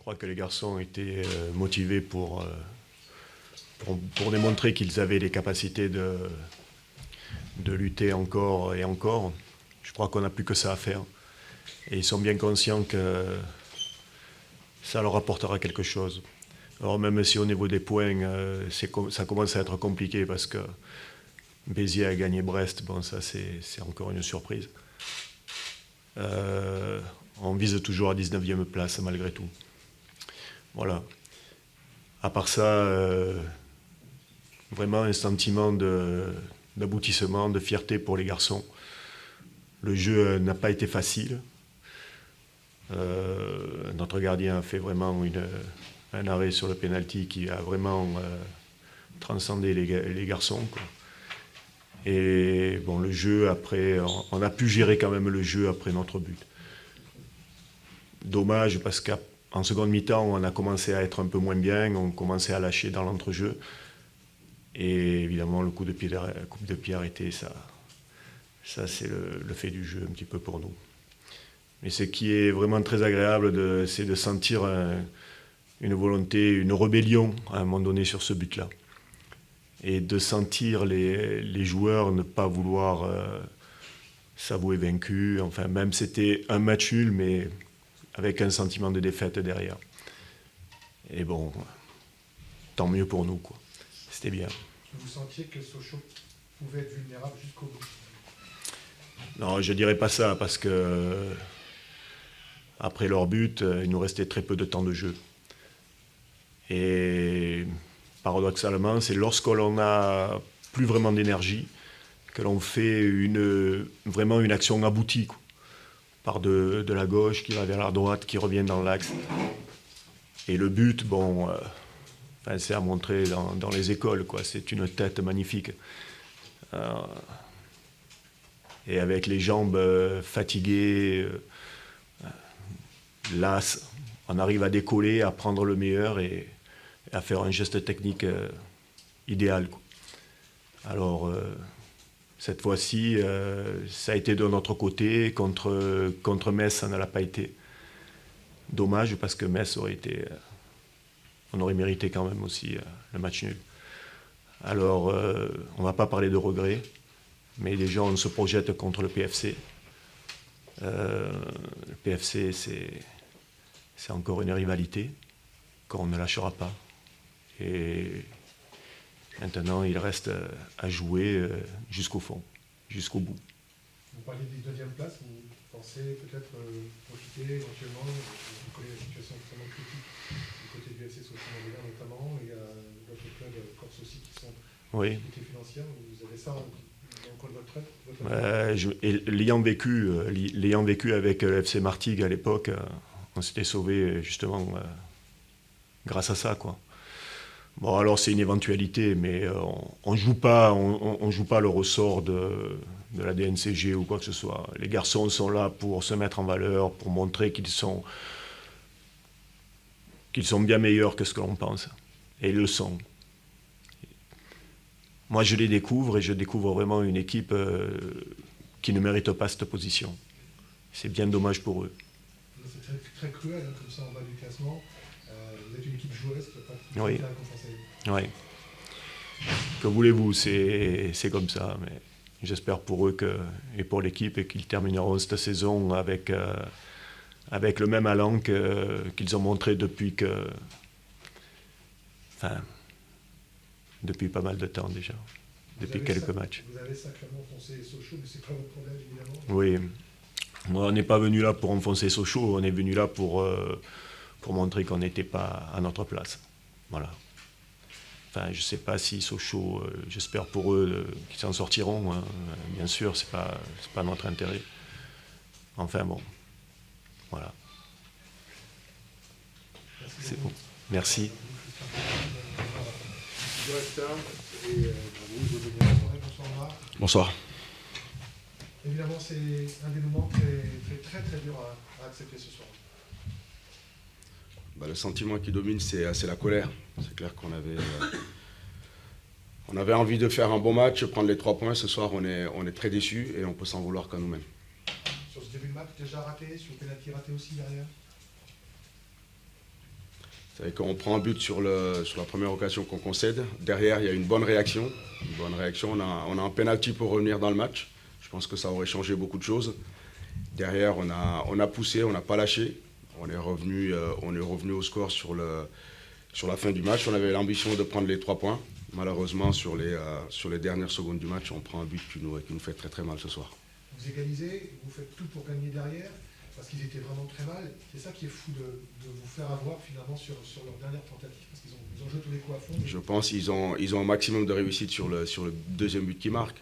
crois que les garçons étaient motivés pour démontrer qu'ils avaient les capacités de lutter encore et encore. Je crois qu'on n'a plus que ça à faire. Et ils sont bien conscients que ça leur apportera quelque chose. Alors même si au niveau des points, ça commence à être compliqué parce que Béziers a gagné Brest, bon ça c'est encore une surprise. On vise toujours à 19e place malgré tout. Voilà. À part ça, vraiment un sentiment d'aboutissement, de fierté pour les garçons. Le jeu n'a pas été facile. Notre gardien a fait vraiment un arrêt sur le penalty qui a vraiment transcendé les garçons, quoi. Et bon, le jeu après, on a pu gérer quand même le jeu après notre but. Dommage parce qu'en seconde mi-temps, on a commencé à être un peu moins bien, on commençait à lâcher dans l'entrejeu. Et évidemment, le coup de pied arrêté, ça c'est le fait du jeu un petit peu pour nous. Mais ce qui est vraiment très agréable, c'est de sentir une volonté, une rébellion à un moment donné sur ce but-là. Et de sentir les joueurs ne pas vouloir s'avouer vaincus. Enfin, même c'était un match nul, mais avec un sentiment de défaite derrière. Et bon, tant mieux pour nous, quoi. C'était bien. Vous sentiez que Sochaux pouvait être vulnérable jusqu'au bout? Non, je ne dirais pas ça, parce que après leur but, il nous restait très peu de temps de jeu. Et paradoxalement, c'est lorsqu'on n'a plus vraiment d'énergie que l'on fait vraiment une action aboutie, quoi. Par de la gauche, qui va vers la droite, qui revient dans l'axe. Et le but, bon, c'est à montrer dans les écoles, quoi. C'est une tête magnifique. Et avec les jambes fatiguées, las, on arrive à décoller, à prendre le meilleur et à faire un geste technique idéal, quoi. Alors, cette fois-ci, ça a été de notre côté. Contre Metz, ça ne l'a pas été. Dommage, parce que Metz on aurait mérité quand même aussi le match nul. Alors, on ne va pas parler de regrets, mais déjà, on se projette contre le PFC. Le PFC, c'est encore une rivalité qu'on ne lâchera pas. Et maintenant, il reste à jouer jusqu'au fond, jusqu'au bout. Vous parliez de 19e place, vous pensez peut-être profiter éventuellement, vous connaissez la situation extrêmement critique du côté du FC Sochaux-Montbéliard notamment, et il y a d'autres clubs corse aussi qui sont en difficulté financière. Vous avez ça dans le coin de votre tête? L'ayant vécu avec le FC Martigues à l'époque, on s'était sauvé justement grâce à ça, quoi. Bon, alors c'est une éventualité, mais on ne joue pas le ressort de la DNCG ou quoi que ce soit. Les garçons sont là pour se mettre en valeur, pour montrer qu'ils sont bien meilleurs que ce que l'on pense. Et ils le sont. Moi, je les découvre et je découvre vraiment une équipe qui ne mérite pas cette position. C'est bien dommage pour eux. C'est très cruel, hein, comme ça, en bas du classement. Vous êtes une équipe joueuse, pas oui. récompensée. Oui. Que voulez-vous, c'est comme ça. Mais j'espère pour eux et pour l'équipe qu'ils termineront cette saison avec le même allant qu'ils ont montré depuis pas mal de temps déjà, depuis quelques matchs. Vous avez sacrément enfoncé Sochaux, mais c'est pas votre problème, évidemment. Oui. On n'est pas venu là pour enfoncer Sochaux, on est venu là pour montrer qu'on n'était pas à notre place. Voilà. Enfin, je ne sais pas si Sochaux, j'espère pour eux qu'ils s'en sortiront. Hein. Bien sûr, c'est pas notre intérêt. Enfin bon, voilà. C'est bon. Merci. Bonsoir. Évidemment, c'est un dénouement très très dur à accepter ce soir. Le sentiment qui domine, c'est la colère. C'est clair qu'on avait envie de faire un bon match, prendre les 3 points. Ce soir, on est très déçus et on peut s'en vouloir qu'à nous-mêmes. Sur ce début de match, déjà raté, sur le pénalty raté aussi derrière? C'est qu'on prend un but sur la première occasion qu'on concède. Derrière, il y a une bonne réaction. On a un penalty pour revenir dans le match. Je pense que ça aurait changé beaucoup de choses. Derrière, on a poussé, on n'a pas lâché. On est revenu au score sur la fin du match. On avait l'ambition de prendre les 3 points. Malheureusement, sur les dernières secondes du match, on prend un but qui nous fait très très mal ce soir. Vous égalisez, vous faites tout pour gagner derrière, parce qu'ils étaient vraiment très mal. C'est ça qui est fou de vous faire avoir finalement sur leur dernière tentative, parce qu'ils ont joué tous les coups à fond. Mais... Je pense qu'ils ont un maximum de réussite sur le deuxième but qu'ils marquent.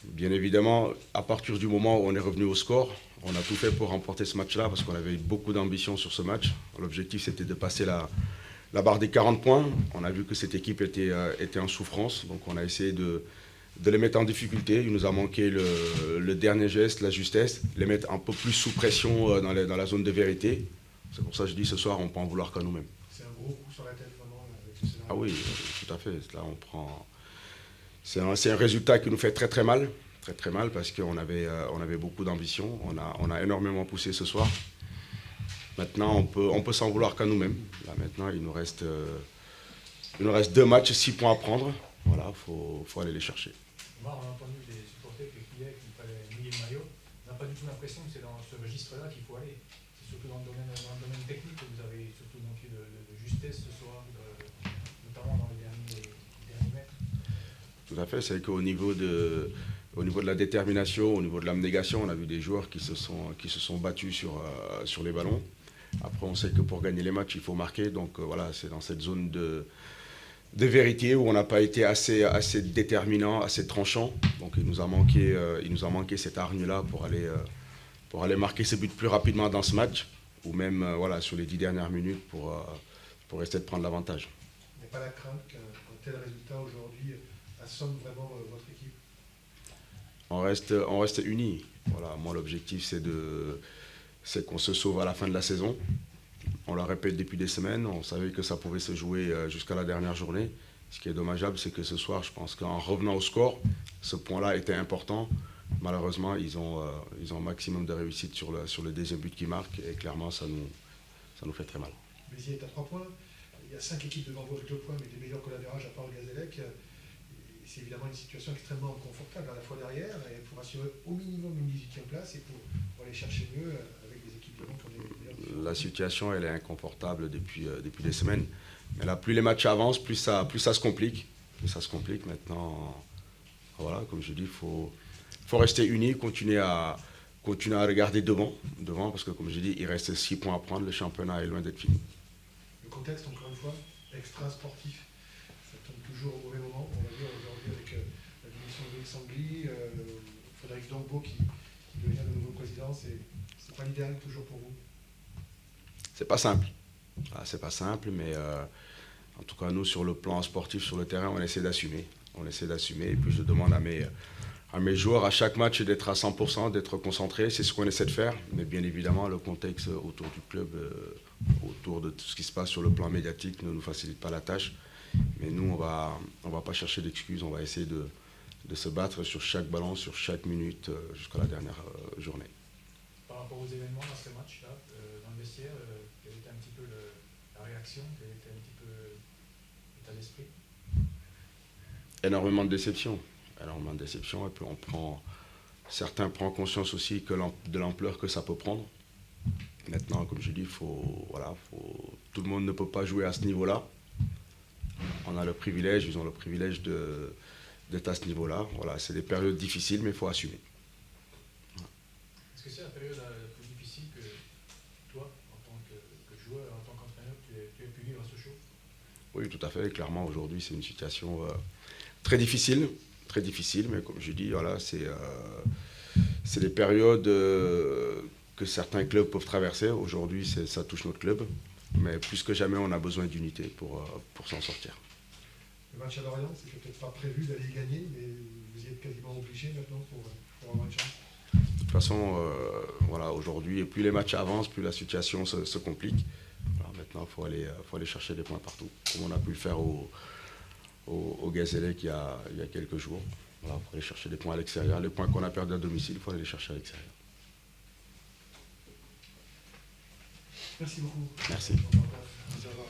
Bien évidemment, à partir du moment où on est revenu au score, on a tout fait pour remporter ce match-là, parce qu'on avait beaucoup d'ambition sur ce match. L'objectif, c'était de passer la barre des 40 points. On a vu que cette équipe était en souffrance, donc on a essayé de les mettre en difficulté. Il nous a manqué le dernier geste, la justesse, les mettre un peu plus sous pression dans la zone de vérité. C'est pour ça que je dis ce soir, on peut en vouloir qu'à nous-mêmes. C'est un gros coup sur la tête vraiment avec ce scénario. Ah oui, tout à fait. Là, on prend... C'est un résultat qui nous fait très très mal. Très très mal parce qu'on avait beaucoup d'ambition. On a énormément poussé ce soir. Maintenant, on peut s'en vouloir qu'à nous-mêmes. Là, maintenant, il nous reste 2 matchs, 6 points à prendre. Voilà, faut aller les chercher. Moi, on a entendu des supporters qui criaient qu'il fallait mouiller le maillot. On n'a pas du tout l'impression que c'est dans ce registre-là qu'il faut aller. C'est surtout dans le domaine technique que vous avez surtout manqué de justesse ce soir, notamment dans les derniers mètres. Tout à fait, c'est qu'au niveau de la détermination, au niveau de l'abnégation, on a vu des joueurs qui se sont battus sur les ballons. Après, on sait que pour gagner les matchs, il faut marquer. Donc voilà, c'est dans cette zone de vérité où on n'a pas été assez déterminant, assez tranchant. Donc il nous a manqué cette hargne-là pour aller marquer ce but plus rapidement dans ce match, ou même voilà, sur les 10 dernières minutes pour essayer de prendre l'avantage. Il n'y a pas la crainte qu'un tel résultat aujourd'hui assomme vraiment votre équipe? On reste unis. Voilà, moi, l'objectif, c'est qu'on se sauve à la fin de la saison. On le répète depuis des semaines. On savait que ça pouvait se jouer jusqu'à la dernière journée. Ce qui est dommageable, c'est que ce soir, je pense qu'en revenant au score, ce point-là était important. Malheureusement, ils ont un maximum de réussite sur le deuxième but qu'ils marquent. Et clairement, ça nous fait très mal. Béziers est à 3 points. Il y a 5 équipes devant vous avec 2 points, mais des meilleurs que l'avérage à part le Gazélec. C'est évidemment une situation extrêmement confortable à la fois derrière, et pour assurer au minimum une 18e place et pour aller chercher mieux avec des équipes devant qui ont des meilleurs. La situation, elle est inconfortable depuis des semaines. Mais là, plus les matchs avancent, plus ça se complique. Plus ça se complique maintenant. Voilà, comme je dis, il faut rester unis, continuer à regarder devant, parce que comme je dis, il reste 6 points à prendre. Le championnat est loin d'être fini. Le contexte, encore une fois, extra-sportif. Ça tombe toujours au mauvais moment. On va dire aujourd'hui avec la démission de Loïc Sangli, Frédéric Dangbo qui devient le nouveau président. C'est pas l'idéal toujours pour vous? C'est pas simple. C'est pas simple, mais en tout cas, nous, sur le plan sportif, sur le terrain, on essaie d'assumer. Et puis, je demande à mes joueurs, à chaque match, d'être à 100%, d'être concentrés. C'est ce qu'on essaie de faire. Mais bien évidemment, le contexte autour du club, autour de tout ce qui se passe sur le plan médiatique, ne nous facilite pas la tâche. Mais nous, on va pas chercher d'excuses. On va essayer de se battre sur chaque ballon, sur chaque minute, jusqu'à la dernière journée. Par rapport aux événements dans ce match-là, dans le vestiaire, quelle était un petit peu la réaction, quel était un petit peu l'état d'esprit? Énormément de déception. Et puis certains prennent conscience aussi de l'ampleur que ça peut prendre. Maintenant, comme je dis, tout le monde ne peut pas jouer à ce niveau-là. On a le privilège, ils ont le privilège d'être à ce niveau-là. Voilà, c'est des périodes difficiles, mais il faut assumer. Est-ce que c'est la période la plus difficile que toi, en tant que joueur, en tant qu'entraîneur, tu as pu vivre à Sochaux? Oui, tout à fait. Clairement, aujourd'hui, c'est une situation très difficile, mais comme je dis, voilà, c'est des périodes que certains clubs peuvent traverser. Aujourd'hui, ça touche notre club, mais plus que jamais, on a besoin d'unité pour s'en sortir. Le match à Lorient, c'était peut-être pas prévu d'aller y gagner, mais vous y êtes quasiment obligé maintenant pour avoir une chance. De toute façon, voilà, aujourd'hui, plus les matchs avancent, plus la situation se complique. Alors maintenant, il faut aller chercher des points partout, comme on a pu le faire au Gazélec il y a quelques jours. Voilà, il faut aller chercher des points à l'extérieur. Les points qu'on a perdus à domicile, il faut aller les chercher à l'extérieur. Merci beaucoup. Merci. Merci d'avoir